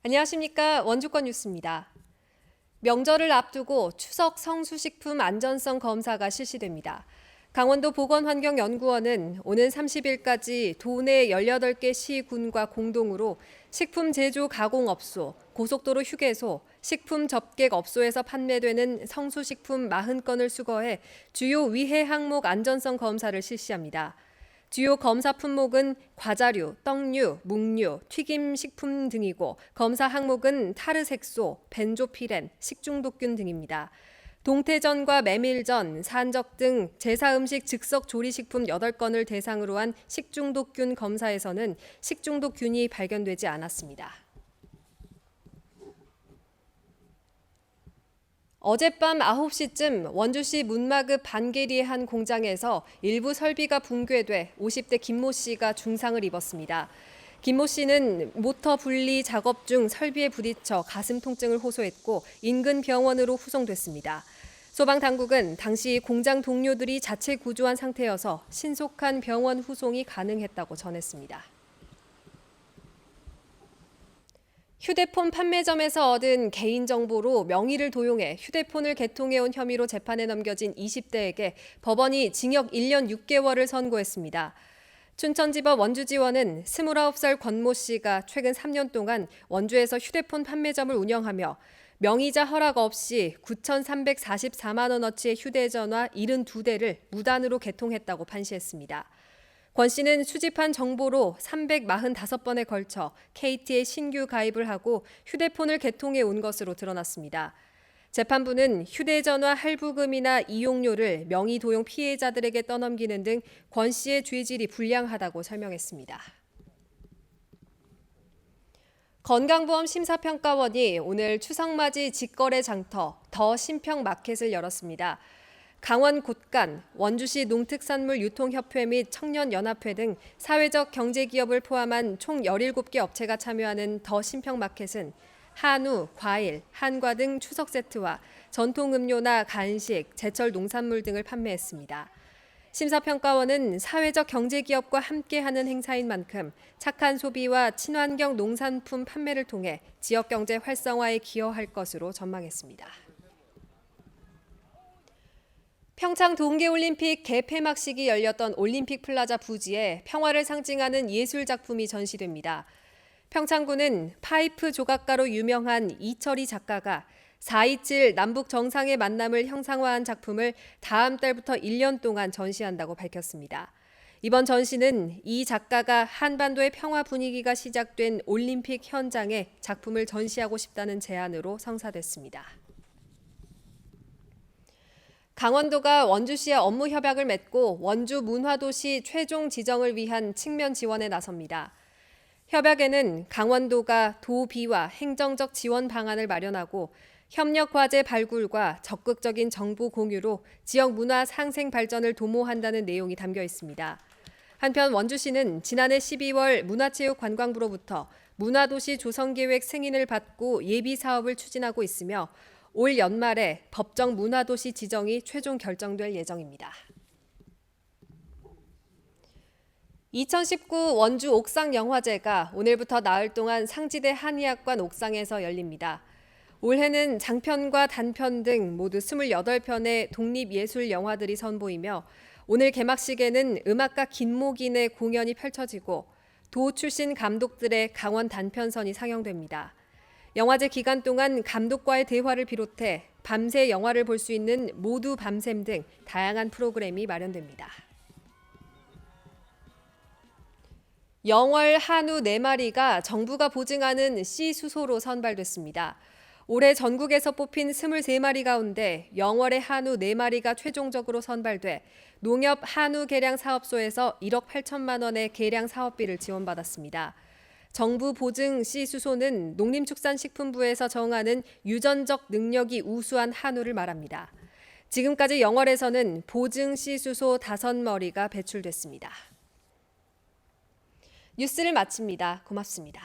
안녕하십니까. 원주권 뉴스입니다. 명절을 앞두고 추석 성수식품 안전성 검사가 실시됩니다. 강원도 보건환경연구원은 오는 30일까지 도내 18개 시, 군과 공동으로 식품 제조 가공업소, 고속도로 휴게소, 식품 접객업소에서 판매되는 성수식품 40건을 수거해 주요 위해 항목 안전성 검사를 실시합니다. 주요 검사 품목은 과자류, 떡류, 묵류, 튀김식품 등이고 검사 항목은 타르색소, 벤조피렌, 식중독균 등입니다. 동태전과 메밀전, 산적 등 제사음식 즉석 조리식품 8건을 대상으로 한 식중독균 검사에서는 식중독균이 발견되지 않았습니다. 어젯밤 9시쯤 원주시 문마급 반계리의 한 공장에서 일부 설비가 붕괴돼 50대 김모 씨가 중상을 입었습니다. 김모 씨는 모터 분리 작업 중 설비에 부딪혀 가슴 통증을 호소했고 인근 병원으로 후송됐습니다. 소방당국은 당시 공장 동료들이 자체 구조한 상태여서 신속한 병원 후송이 가능했다고 전했습니다. 휴대폰 판매점에서 얻은 개인정보로 명의를 도용해 휴대폰을 개통해온 혐의로 재판에 넘겨진 20대에게 법원이 징역 1년 6개월을 선고했습니다. 춘천지법 원주지원은 29살 권모 씨가 최근 3년 동안 원주에서 휴대폰 판매점을 운영하며 명의자 허락 없이 9,344만 원어치의 휴대전화 72대를 무단으로 개통했다고 판시했습니다. 권 씨는 수집한 정보로 345번에 걸쳐 KT에 신규 가입을 하고 휴대폰을 개통해 온 것으로 드러났습니다. 재판부는 휴대전화 할부금이나 이용료를 명의 도용 피해자들에게 떠넘기는 등 권 씨의 죄질이 불량하다고 설명했습니다. 건강보험 심사평가원이 오늘 추석맞이 직거래 장터 더 신평마켓을 열었습니다. 강원 곳간, 원주시 농특산물 유통협회 및 청년연합회 등 사회적 경제기업을 포함한 총 17개 업체가 참여하는 더 신평마켓은 한우, 과일, 한과 등 추석 세트와 전통음료나 간식, 제철 농산물 등을 판매했습니다. 심사평가원은 사회적 경제기업과 함께하는 행사인 만큼 착한 소비와 친환경 농산품 판매를 통해 지역경제 활성화에 기여할 것으로 전망했습니다. 평창 동계올림픽 개폐막식이 열렸던 올림픽 플라자 부지에 평화를 상징하는 예술 작품이 전시됩니다. 평창구는 파이프 조각가로 유명한 이철희 작가가 4.27 남북 정상의 만남을 형상화한 작품을 다음 달부터 1년 동안 전시한다고 밝혔습니다. 이번 전시는 이 작가가 한반도의 평화 분위기가 시작된 올림픽 현장에 작품을 전시하고 싶다는 제안으로 성사됐습니다. 강원도가 원주시와 업무 협약을 맺고 원주 문화도시 최종 지정을 위한 측면 지원에 나섭니다. 협약에는 강원도가 도비와 행정적 지원 방안을 마련하고 협력 과제 발굴과 적극적인 정보 공유로 지역 문화 상생 발전을 도모한다는 내용이 담겨 있습니다. 한편 원주시는 지난해 12월 문화체육관광부로부터 문화도시 조성계획 승인을 받고 예비 사업을 추진하고 있으며 올 연말에 법정 문화도시 지정이 최종 결정될 예정입니다. 2019 원주 옥상영화제가 오늘부터 나흘 동안 상지대 한의학관 옥상에서 열립니다. 올해는 장편과 단편 등 모두 28편의 독립예술 영화들이 선보이며 오늘 개막식에는 음악가 김목인의 공연이 펼쳐지고 도 출신 감독들의 강원 단편선이 상영됩니다. 영화제 기간 동안 감독과의 대화를 비롯해 밤새 영화를 볼 수 있는 모두 밤샘 등 다양한 프로그램이 마련됩니다. 영월 한우 4마리가 정부가 보증하는 C수소로 선발됐습니다. 올해 전국에서 뽑힌 23마리 가운데 영월의 한우 4마리가 최종적으로 선발돼 농협 한우 개량 사업소에서 1억 8천만 원의 개량 사업비를 지원받았습니다. 정부 보증 C수소는 농림축산식품부에서 정하는 유전적 능력이 우수한 한우를 말합니다. 지금까지 영월에서는 보증 C수소 5머리가 배출됐습니다. 뉴스를 마칩니다. 고맙습니다.